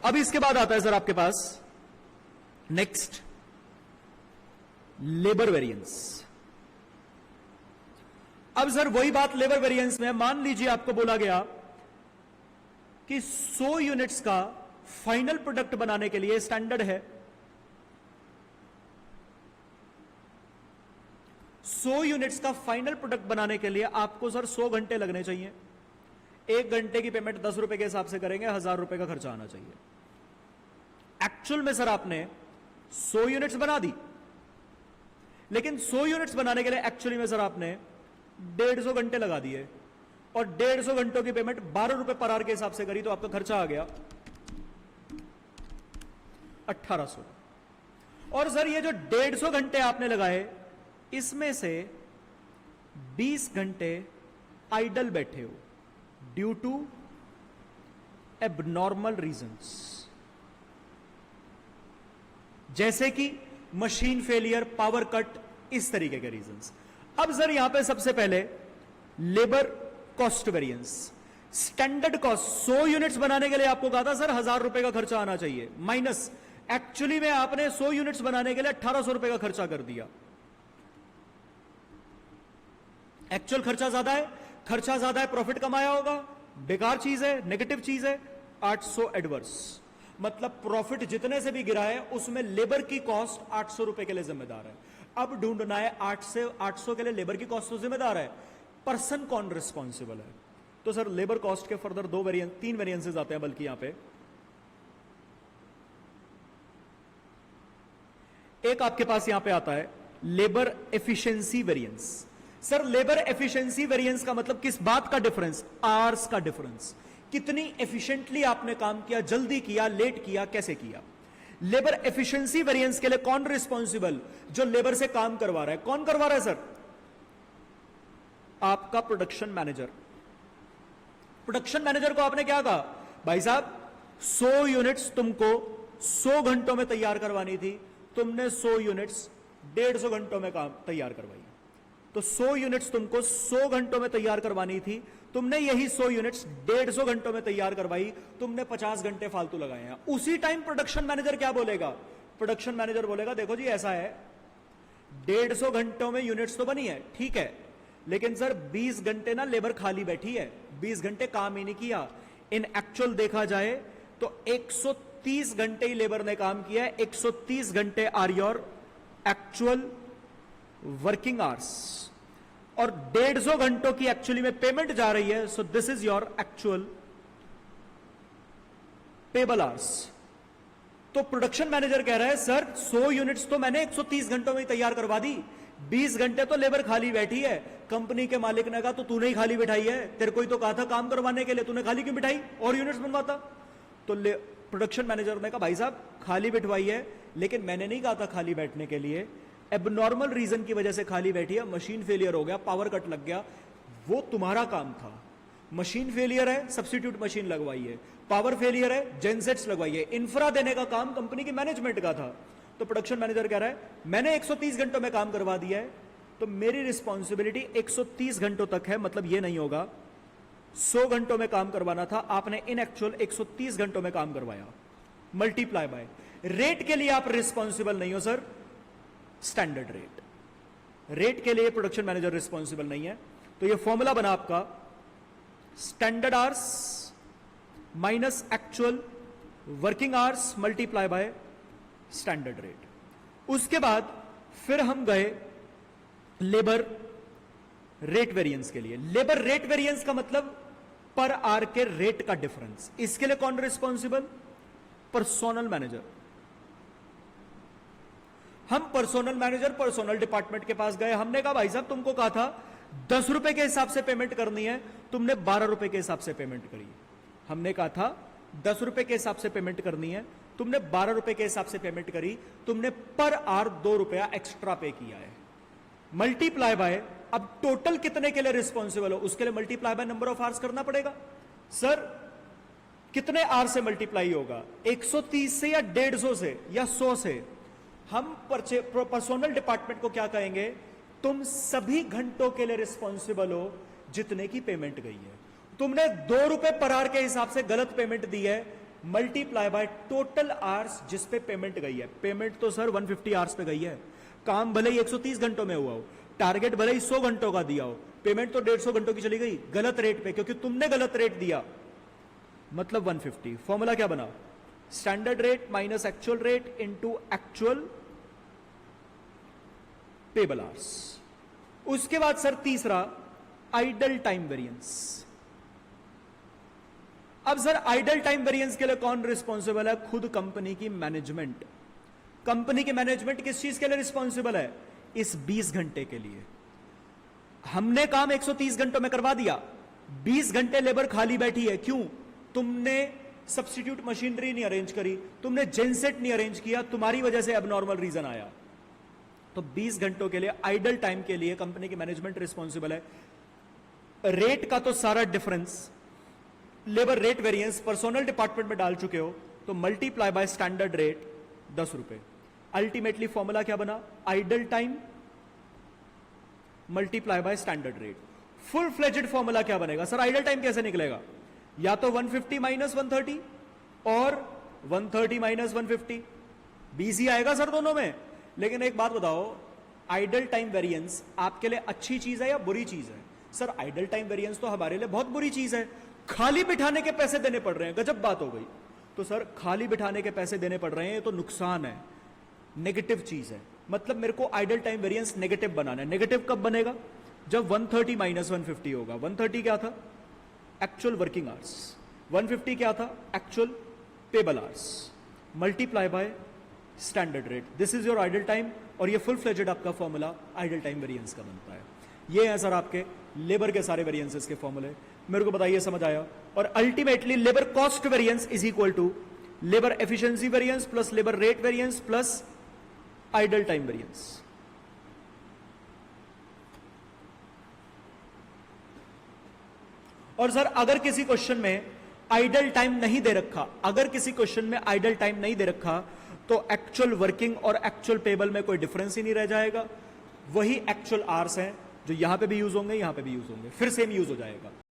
अब इसके बाद आता है सर आपके पास नेक्स्ट लेबर वेरिएंस। अब सर वही बात लेबर वेरिएंस में, मान लीजिए आपको बोला गया कि 100 यूनिट्स का फाइनल प्रोडक्ट बनाने के लिए स्टैंडर्ड है 100 यूनिट्स का फाइनल प्रोडक्ट बनाने के लिए आपको सर 100 घंटे लगने चाहिए। 1 घंटे की पेमेंट 10 रुपए के हिसाब से करेंगे, 1000 रुपए का खर्चा आना चाहिए। एक्चुअल में सर आपने 100 यूनिट्स बना दी, लेकिन 100 यूनिट्स बनाने के लिए एक्चुअली में सर आपने 150 घंटे लगा दिए और 150 घंटों की पेमेंट 12 रुपए पर आवर के हिसाब से करी, तो आपका खर्चा आ गया 1800। और सर ये जो 150 घंटे आपने लगाए, इसमें से 20 घंटे आइडल बैठे हो ड्यू टू एबनॉर्मल रीजंस, जैसे कि मशीन फेलियर, पावर कट, इस तरीके के रीजंस। अब सर यहां पे सबसे पहले labour cost variance. Standard cost 100 units बनाने के लिए आपको कहा था सर 1000 रुपए का खर्चा आना चाहिए, माइनस एक्चुअली में आपने 100 यूनिट्स बनाने के लिए 1800 रुपए का खर्चा कर दिया। एक्चुअल खर्चा ज्यादा है, खर्चा ज्यादा है, प्रॉफिट कमाया होगा, बेकार चीज है, नेगेटिव चीज है। 800 एडवर्स, मतलब प्रॉफिट जितने से भी गिरा है उसमें लेबर की कॉस्ट 800 रुपए के लिए जिम्मेदार है। अब ढूंढना है 8 से 800 के लिए लेबर की कॉस्ट तो जिम्मेदार है, पर्सन कौन रिस्पॉन्सिबल है। तो सर लेबर कॉस्ट के फर्दर 3 वेरिएंसेस आते हैं, बल्कि यहां पे एक आपके पास यहां पे आता है labour efficiency variance. Sir labour efficiency variance का मतलब किस बात का डिफरेंस? आवर्स का डिफरेंस। कितनी एफिशिएंटली आपने काम किया, जल्दी किया, लेट किया, कैसे किया। लेबर एफिशिएंसी वेरिएंस के लिए कौन रिस्पॉन्सिबल? जो लेबर से काम करवा रहा है। कौन करवा रहा है सर? आपका प्रोडक्शन मैनेजर। प्रोडक्शन मैनेजर को आपने क्या कहा, भाई साहब 100 यूनिट्स तुमको 100 घंटों में तैयार करवानी थी, तुमने 100 यूनिट्स 150 घंटों में काम तैयार करवाई। तो 100 यूनिट्स तुमको 100 घंटों में तैयार करवानी थी, तुमने यही 100 यूनिट्स 150 घंटों में तैयार करवाई, तुमने 50 घंटे फालतू लगाए हैं। उसी टाइम प्रोडक्शन मैनेजर क्या बोलेगा? प्रोडक्शन मैनेजर बोलेगा देखो जी ऐसा है, 150 घंटों में यूनिट्स तो बनी है, ठीक है, लेकिन सर 20 घंटे ना लेबर खाली बैठी है, 20 घंटे काम ही नहीं किया। इन एक्चुअल देखा जाए तो 130 घंटे ही लेबर ने काम किया है। 130 घंटे are your actual working hours और 150 घंटों की एक्चुअली में पेमेंट जा रही है। So this is your actual payable hours. तो प्रोडक्शन मैनेजर कह रहा है सर 100 यूनिट्स तो मैंने 130 घंटों में तैयार करवा दी, 20 घंटे तो लेबर खाली बैठी है। कंपनी के मालिक ने कहा तो तूने ही खाली बिठाई है, तेरे को ही तो कहा था काम करवाने के लिए, तूने खाली क्यों बिठाई और यूनिट्स बनवाता। तो प्रोडक्शन मैनेजर ने कहा भाई साहब खाली बिठवाई है, लेकिन मैंने नहीं कहा था खाली बैठने के लिए, एबनॉर्मल रीजन की वजह से खाली बैठी है, मशीन फेलियर हो गया, पावर कट लग गया, वो तुम्हारा काम था। मशीन फेलियर है, सब्स्टिट्यूट मशीन लगवाई है, पावर फेलियर है, जेनसेट्स लगवाई है, इंफ्रा देने का काम कंपनी की मैनेजमेंट का था। तो प्रोडक्शन मैनेजर कह रहा है मैंने 130 घंटों में काम करवा दिया है, तो मेरी रिस्पॉन्सिबिलिटी 130 घंटों तक है। मतलब ये नहीं होगा 100 घंटों में काम करवाना था, आपने इन एक्चुअल 130 घंटों में काम करवाया, मल्टीप्लाई बाय रेट के लिए आप रिस्पॉन्सिबल नहीं हो सर, स्टैंडर्ड रेट के लिए प्रोडक्शन मैनेजर रिस्पॉन्सिबल नहीं है। तो ये फॉर्मूला बना आपका standard hours minus actual working hours multiply by standard rate. उसके बाद फिर हम गए लेबर रेट वेरिएंस के लिए। लेबर रेट वेरिएंस का मतलब पर आवर के रेट का डिफरेंस। इसके लिए कौन रिस्पॉन्सिबल? Personnel manager. हम पर्सोनल मैनेजर पर्सोनल डिपार्टमेंट के पास गए, हमने कहा भाई साहब तुमको कहा था 10 रुपए के हिसाब से पेमेंट करनी है, तुमने 12 रुपए के हिसाब से पेमेंट करी। हमने कहा था 10 रुपए के हिसाब से पेमेंट करनी है, तुमने 12 रुपए के हिसाब से पेमेंट करी, तुमने पर आवर 2 रुपया एक्स्ट्रा पे किया है। मल्टीप्लाई बाय, अब टोटल कितने के लिए रिस्पॉन्सिबल हो उसके लिए multiply by number of hours करना पड़ेगा। सर कितने आवर से मल्टीप्लाई होगा? 130 से या 150 से या 100 से? हम पर्सोनल डिपार्टमेंट को क्या कहेंगे? तुम सभी घंटों के लिए रिस्पॉन्सिबल हो जितने की पेमेंट गई है। तुमने 2 रुपए पर आवर के हिसाब से गलत पेमेंट दी है, मल्टीप्लाई बाय टोटल आवर्स जिस पे पेमेंट गई है। पेमेंट तो सर 150 आवर्स पे गई है, काम भले ही 130 घंटों में हुआ हो, टारगेट भले ही 100 घंटों का दिया हो, पेमेंट तो 150 घंटों की चली गई गलत रेट पे, क्योंकि तुमने गलत रेट दिया, मतलब 150। फॉर्मूला क्या बना? Standard rate minus actual rate into actual payable hours. उसके बाद सर तीसरा आइडल टाइम वेरिएंस। अब सर आइडल टाइम वेरिएंस के लिए कौन रिस्पॉन्सिबल है? खुद कंपनी की मैनेजमेंट। कंपनी की मैनेजमेंट किस चीज के लिए रिस्पॉन्सिबल है? इस 20 घंटे के लिए। हमने काम 130 घंटों में करवा दिया, 20 घंटे लेबर खाली बैठी है। क्यों? तुमने सब्स्टिट्यूट मशीनरी नहीं अरेंज करी, तुमने जेनसेट नहीं अरेंज किया, तुम्हारी वजह से एबनॉर्मल रीजन आया। तो 20 घंटों के लिए आइडल टाइम के लिए कंपनी की मैनेजमेंट रिस्पॉन्सिबल है। रेट का तो सारा difference labour rate variance personal department में डाल चुके हो, तो मल्टीप्लाई बाय स्टैंडर्ड रेट 10 रुपए। अल्टीमेटली फॉर्मूला क्या बना? Idle time multiply by standard rate. Full fledged formula क्या बनेगा? सर आइडल टाइम कैसे निकलेगा? या तो 150 माइनस 130 और 130 माइनस 150, 20 ही आएगा सर दोनों में। लेकिन एक बात बताओ, आइडल टाइम वेरिएंस आपके लिए अच्छी चीज है या बुरी चीज है? सर आइडल टाइम वेरिएंस तो हमारे लिए बहुत बुरी चीज है, खाली बिठाने के पैसे देने पड़ रहे हैं, गजब बात हो गई। तो सर खाली बिठाने के पैसे देने पड़ रहे हैं, तो नुकसान है, नेगेटिव चीज है। मतलब मेरे को आइडल टाइम वेरिएंस नेगेटिव बनाना है। नेगेटिव कब बनेगा? जब 130 माइनस 150 होगा। 130 क्या था? Actual working hours. 150 क्या था? Actual payable hours multiply by standard rate. This is your idle time, और ये फुल फ्लेजेड आपका फॉर्मूला आइडल टाइम वेरिएंस का बनता है। ये है सर आपके लेबर के सारे वेरिएंसेस के फॉर्मूले। मेरे को बताइए समझ आया? और ultimately labour cost variance is equal to labour efficiency variance plus labour rate variance plus idle time variance. और सर अगर किसी क्वेश्चन में आइडल टाइम नहीं दे रखा, अगर किसी क्वेश्चन में आइडल टाइम नहीं दे रखा, तो एक्चुअल वर्किंग और एक्चुअल पेबल में कोई डिफरेंस ही नहीं रह जाएगा। वही एक्चुअल आवर्स हैं जो यहां पे भी यूज होंगे, यहां पे भी यूज होंगे, फिर सेम यूज हो जाएगा।